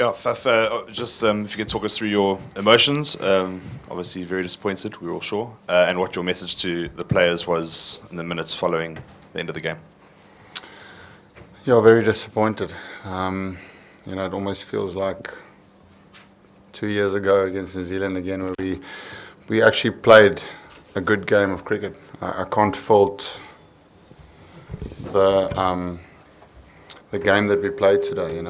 Yeah, Faf, just if you could talk us through your emotions. Obviously, very disappointed, we were all sure, and what your message to the players was in the minutes following the end of the game. Yeah, very disappointed. It almost feels like 2 years ago against New Zealand again, where we actually played a good game of cricket. I can't fault the game that we played today.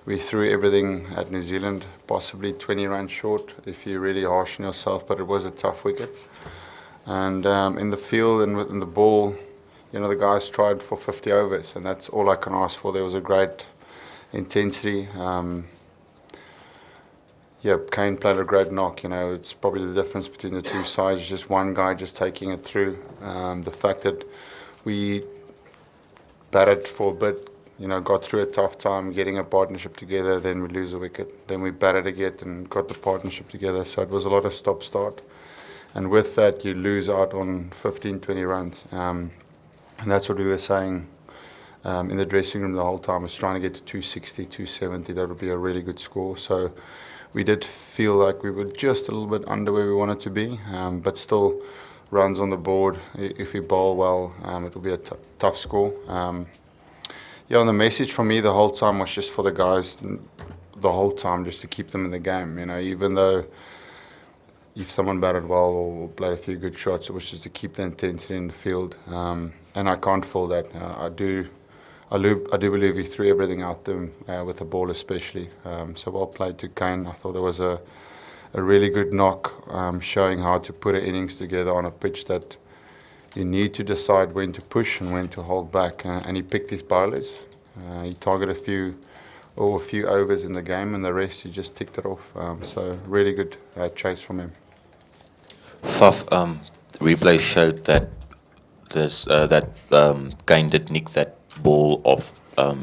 We threw everything at New Zealand, possibly 20 runs short if you're really harsh on yourself, but it was a tough wicket. And in the field and in the ball, the guys tried for 50 overs, and that's all I can ask for. There was a great intensity. Kane played a great knock. It's probably the difference between the two sides. Just one guy just taking it through. The fact that we batted for a bit, got through a tough time, getting a partnership together, then we lose a wicket. Then we batted again and got the partnership together. So it was a lot of stop-start. And with that, you lose out on 15, 20 runs. And that's what we were saying in the dressing room the whole time, was trying to get to 260, 270. That would be a really good score. So we did feel like we were just a little bit under where we wanted to be, but still runs on the board. If we bowl well, it will be a tough score. And the message from me the whole time was just for the guys, the whole time, just to keep them in the game. Even though if someone batted well or played a few good shots, it was just to keep the intensity in the field. And I can't fault that. I do believe he threw everything out there with the ball especially. So well played to Kane. I thought it was a really good knock, showing how to put an innings together on a pitch that you need to decide when to push and when to hold back. And he picked his bowlers. He targeted a few overs in the game, and the rest he just ticked it off. So really good chase from him. Faf, replay showed that Kane did nick that ball off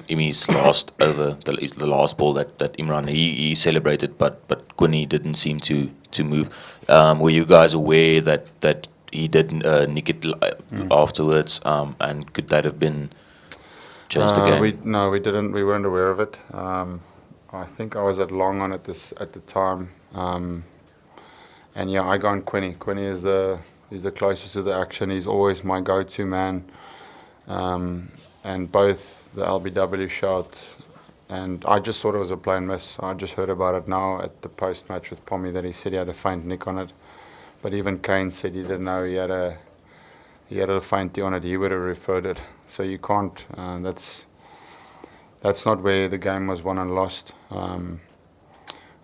Imi's last over, the last ball that Imran he celebrated, but Quinny didn't seem to move. Were you guys aware that he did nick it afterwards, and could that have been changed the game? No, we didn't. We weren't aware of it. I think I was at long on it at the time, and I go on Quinny. Quinny is the closest to the action. He's always my go-to man, and both the LBW shot, and I just thought it was a plain miss. I just heard about it now at the post-match with Pommy that he said he had a faint nick on it. But even Kane said he didn't know he had a fainty on it. He would have referred it. So you can't. That's not where the game was won and lost.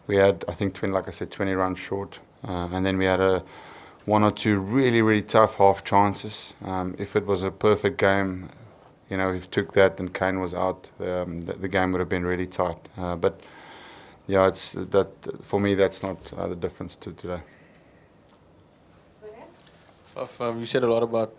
We had, I think, 20 runs short, and then we had one or two really, really tough half chances. If it was a perfect game, if you took that and Kane was out, the game would have been really tight. But it's that for me. That's not the difference to today. You said a lot about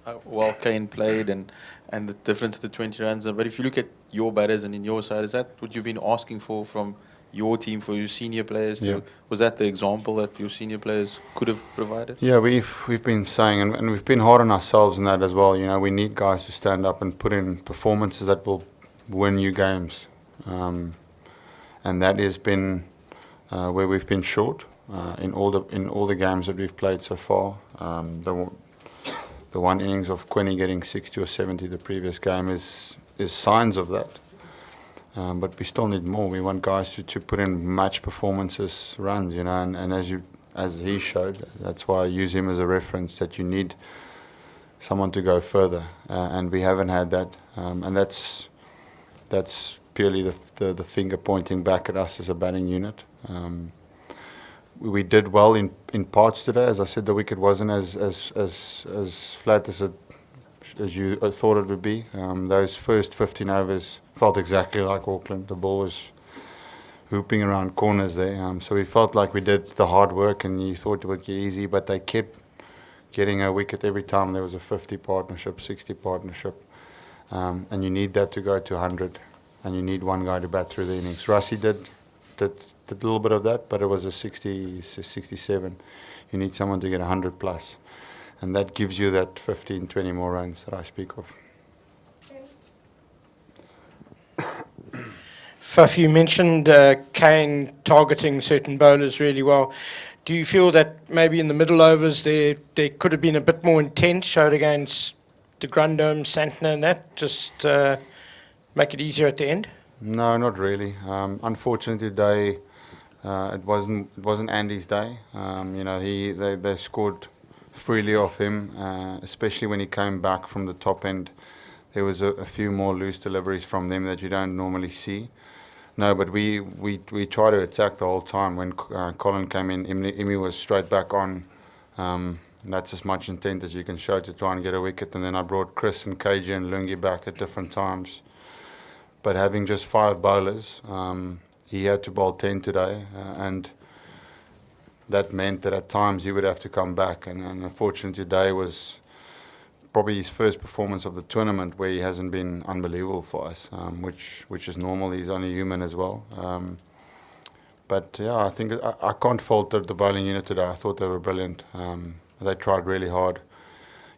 how Kane played and the difference to the 20 runs. But if you look at your batters and in your side, is that what you've been asking for from your team, for your senior players? Yeah. Was that the example that your senior players could have provided? Yeah, we've been saying, and we've been hard on ourselves in that as well. We need guys to stand up and put in performances that will win you games, and that has been where we've been short. In all the games that we've played so far, the one innings of Quinny getting 60 or 70 the previous game is signs of that. But we still need more. We want guys to put in match performances, runs, and as he showed, that's why I use him as a reference, that you need someone to go further, and we haven't had that, and that's purely the finger pointing back at us as a batting unit. We did well in parts today. As I said, the wicket wasn't as flat as you thought it would be. Those first 15 overs felt exactly like Auckland. The ball was hooping around corners there. So we felt like we did the hard work, and you thought it would get easy, but they kept getting a wicket every time there was a 50 partnership, 60 partnership. And you need that to go to 100, and you need one guy to bat through the innings. Rassie did a little bit of that, but it was a 60, 67. You need someone to get 100 plus, and that gives you that 15, 20 more runs that I speak of. Faf, you mentioned Kane targeting certain bowlers really well. Do you feel that maybe in the middle overs there could have been a bit more intent showed against de Grandhomme, Santner and that, just make it easier at the end? No, not really. Unfortunately, today it wasn't Andy's day. They scored freely off him, especially when he came back from the top end. There was a few more loose deliveries from them that you don't normally see. No, but we try to attack the whole time. When Colin came in, Imi was straight back on. That's as much intent as you can show to try and get a wicket. And then I brought Chris and KJ and Lungi back at different times. But having just 5 bowlers, he had to bowl 10 today, and that meant that at times he would have to come back. And unfortunately, today was probably his first performance of the tournament where he hasn't been unbelievable for us, which is normal. He's only human as well. But yeah, I think I can't fault the bowling unit today. I thought they were brilliant. They tried really hard.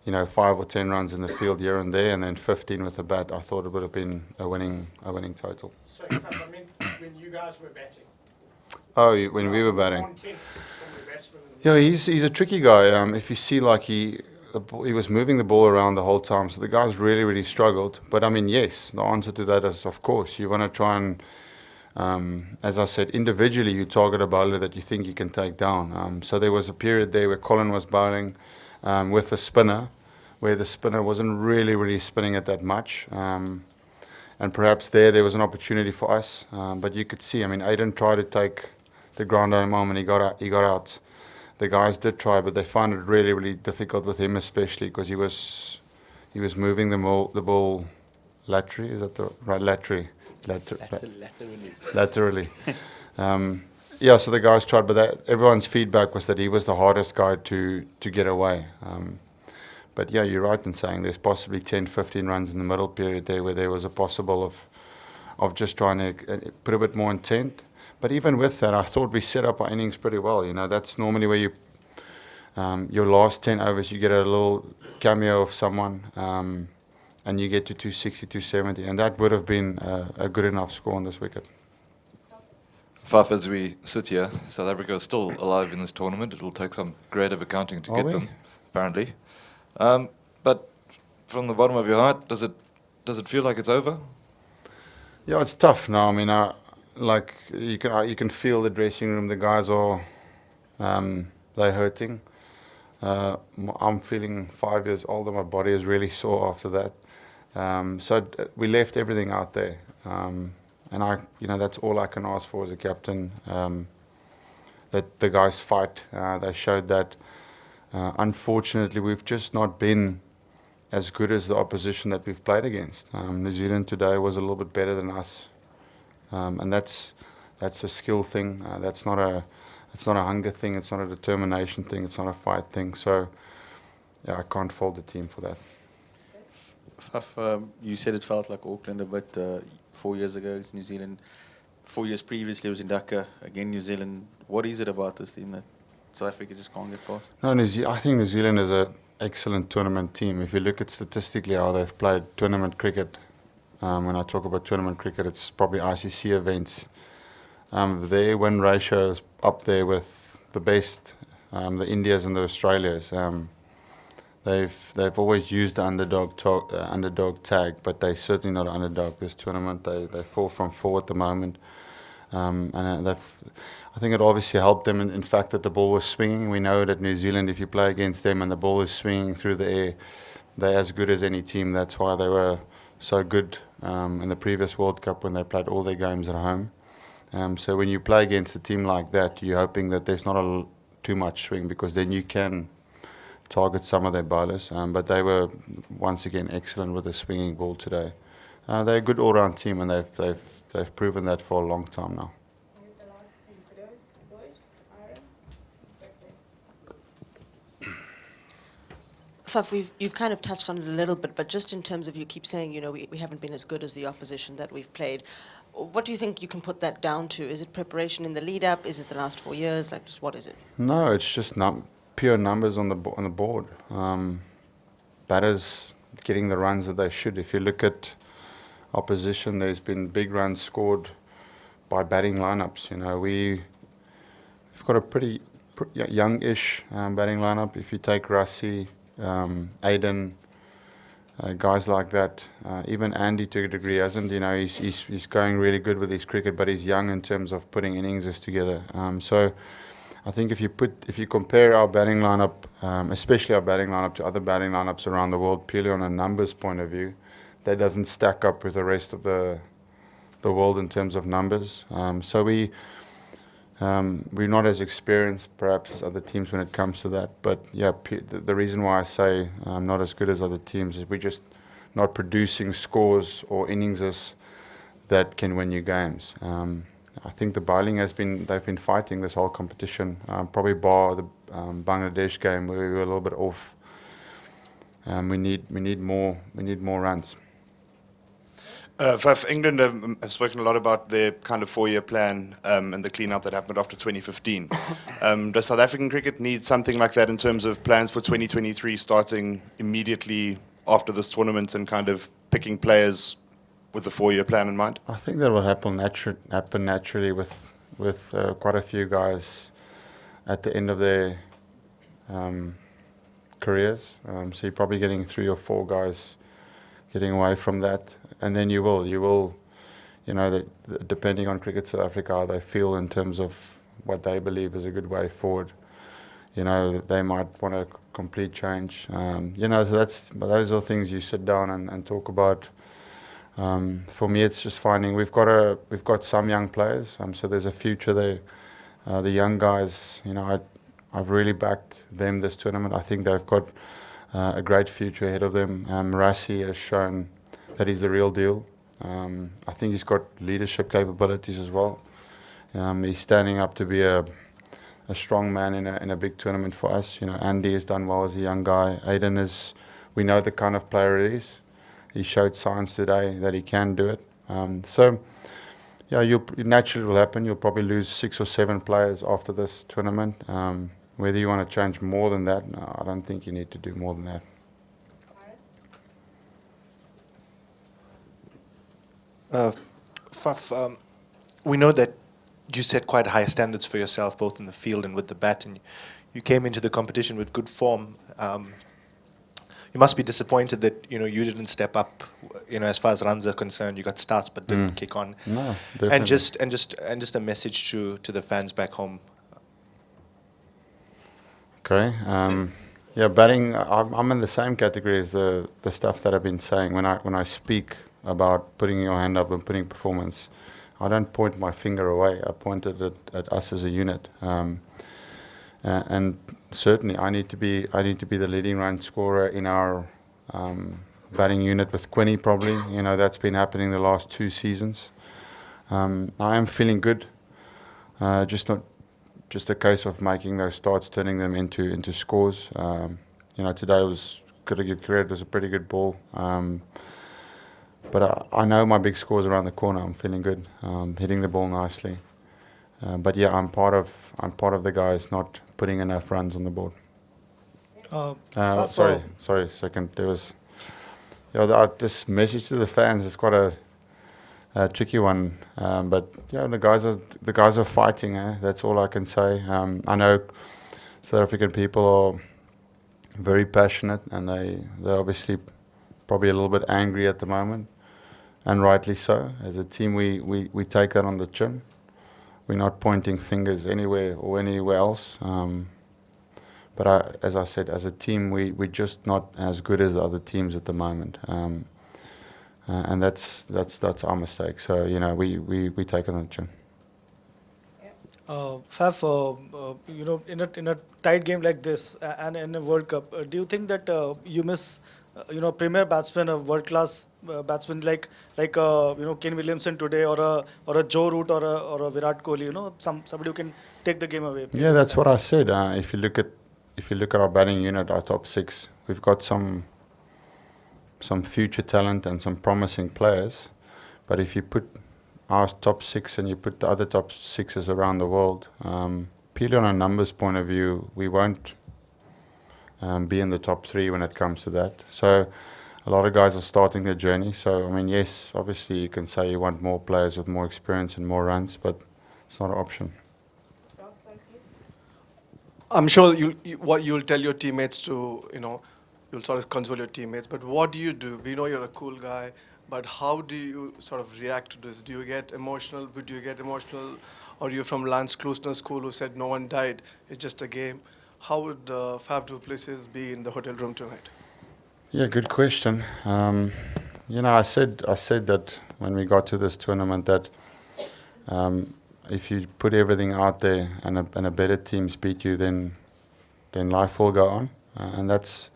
5 or 10 runs in the field here and there, and then 15 with the bat. I thought it would have been a winning total. So, I mean, when you guys were batting. Oh, when we were batting. Yeah, he's a tricky guy. If you see, like he was moving the ball around the whole time, so the guys really struggled. But I mean, yes, the answer to that is of course you want to try and, as I said, individually you target a bowler that you think you can take down. So there was a period there where Colin was bowling with a spinner, where the spinner wasn't really spinning it that much. And perhaps there was an opportunity for us. But you could see, I mean, Aiden tried to take the ground home and he got out. The guys did try, but they found it really difficult with him, especially because he was moving the ball laterally. Is that the right? Laterally. Yeah, so the guys tried, but everyone's feedback was that he was the hardest guy to get away. But yeah, you're right in saying there's possibly 10, 15 runs in the middle period there where there was a possible of just trying to put a bit more intent. But even with that, I thought we set up our innings pretty well. That's normally where you your last 10 overs, you get a little cameo of someone, and you get to 260, 270, and that would have been a good enough score on this wicket. Faf, as we sit here, South Africa is still alive in this tournament. It will take some creative accounting to get them, apparently. But from the bottom of your heart, does it feel like it's over? Yeah, it's tough now. I mean, like you can feel the dressing room. The guys are they're hurting. I'm feeling 5 years older. My body is really sore after that. So we left everything out there, and that's all I can ask for as a captain. That the guys fight. They showed that. Unfortunately, we've just not been as good as the opposition that we've played against. New Zealand today was a little bit better than us, and that's a skill thing. It's not a hunger thing. It's not a determination thing. It's not a fight thing. So, yeah, I can't fault the team for that. Faf, you said it felt like Auckland a bit 4 years ago. It's New Zealand. 4 years previously it was in Dhaka. Again, New Zealand. What is it about this team that South Africa just can't get past? No, I think New Zealand is an excellent tournament team. If you look at statistically how they've played tournament cricket, when I talk about tournament cricket, it's probably ICC events. Their win ratio is up there with the best, the Indias and the Australias. They've always used the underdog tag, but they're certainly not an underdog this tournament. They 4 from 4 at the moment, and I think it obviously helped them in fact that the ball was swinging. We know that New Zealand, if you play against them and the ball is swinging through the air, they're as good as any team. That's why they were so good in the previous World Cup when they played all their games at home. So when you play against a team like that, you're hoping that there's not too much swing, because then you can target some of their bowlers. But they were once again excellent with the swinging ball today. They're a good all-round team, and they've proven that for a long time now. Faf, you've kind of touched on it a little bit, but just in terms of, you keep saying, we haven't been as good as the opposition that we've played. What do you think you can put that down to? Is it preparation in the lead-up? Is it the last 4 years? Like, just what is it? No, it's just pure numbers on the board. Batters getting the runs that they should. If you look at opposition, there's been big runs scored by batting lineups. We've got a pretty youngish batting lineup. If you take Rassie, Aiden, guys like that, even Andy to a degree hasn't. He's going really good with his cricket, but he's young in terms of putting innings together. So I think if you compare our batting lineup, especially our batting lineup to other batting lineups around the world, purely on a numbers point of view, that doesn't stack up with the rest of the world in terms of numbers. So we're not as experienced perhaps as other teams when it comes to that. But yeah, the reason why I say not as good as other teams is we're just not producing scores or innings that can win you games. I think the bowling they've been fighting this whole competition, probably bar the Bangladesh game where we were a little bit off. We need more runs. Faf, England have spoken a lot about their kind of 4-year plan and the clean-up that happened after 2015. Does South African cricket need something like that in terms of plans for 2023, starting immediately after this tournament and kind of picking players with the 4-year plan in mind? I think that will happen naturally with quite a few guys at the end of their careers. So you're probably getting 3 or 4 guys getting away from that, and then you will, depending on Cricket South Africa, how they feel in terms of what they believe is a good way forward. They might want a complete change. So those are things you sit down and talk about. For me, it's just finding we've got some young players, so there's a future there. The young guys, I've really backed them this tournament. I think they've got a great future ahead of them. Rassie has shown that he's the real deal. I think he's got leadership capabilities as well. He's standing up to be a strong man in a big tournament for us. Andy has done well as a young guy. Aiden we know the kind of player he is. He showed signs today that he can do it. It naturally will happen. You'll probably lose 6 or 7 players after this tournament. Whether you want to change more than that, no, I don't think you need to do more than that. Faf, we know that you set quite high standards for yourself, both in the field and with the bat, and you came into the competition with good form. You must be disappointed that you didn't step up. As far as runs are concerned, you got starts but didn't kick on. No, definitely. And just a message to the fans back home. Okay. Batting. I'm in the same category as the stuff that I've been saying. When I speak about putting your hand up and putting performance, I don't point my finger away. I pointed it at us as a unit. And certainly, I need to be the leading run scorer in our batting unit with Quinny. Probably, that's been happening the last 2 seasons. I am feeling good. Just a case of making those starts, turning them into scores. Today was got to give credit. It was a pretty good ball. But I know my big score's around the corner. I'm feeling good. Hitting the ball nicely. But yeah, I'm part of the guys not putting enough runs on the board. Sorry. Second, there was this message to the fans is quite a tricky one. But the guys are fighting. That's all I can say. I know South African people are very passionate, and they're obviously probably a little bit angry at the moment, and rightly so. As a team, we take that on the chin. We're not pointing fingers anywhere or anywhere else. But as I said, as a team, we're just not as good as the other teams at the moment. And that's our mistake. So, we take it on the chin. Faf, in a tight game like this and in a World Cup, do you think that you miss, premier batsmen, a world-class batsman like Ken Williamson today, or a Joe Root or a Virat Kohli, somebody who can take the game away? Yeah, that's what I said. If you look at our batting unit, our top 6, we've got some future talent and some promising players. But if you put our top 6 and you put the other top 6s around the world, purely on a numbers point of view, we won't be in the top 3 when it comes to that. So a lot of guys are starting their journey. So, I mean, yes, obviously you can say you want more players with more experience and more runs, but it's not an option. I'm sure what you'll tell your teammates to, you'll sort of console your teammates, but what do? We know you're a cool guy, but how do you sort of react to this? Do you get emotional? Would you get emotional? Or are you from Lance Klusner's school who said no one died, it's just a game? How would Faf Du Plessis be in the hotel room tonight? Yeah, good question. I said that when we got to this tournament that if you put everything out there and a better teams beat you, then life will go on. And that's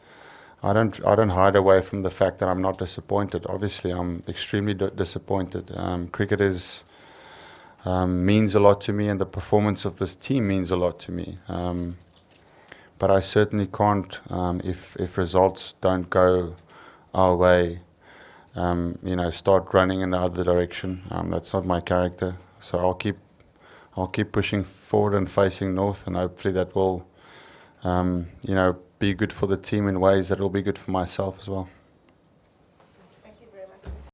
I don't hide away from the fact that I'm not disappointed. Obviously, I'm extremely disappointed. Cricket means a lot to me, and the performance of this team means a lot to me. But I certainly can't, if results don't go our way, start running in the other direction. That's not my character. So I'll keep pushing forward and facing north, and hopefully that will, be good for the team in ways that will be good for myself as well.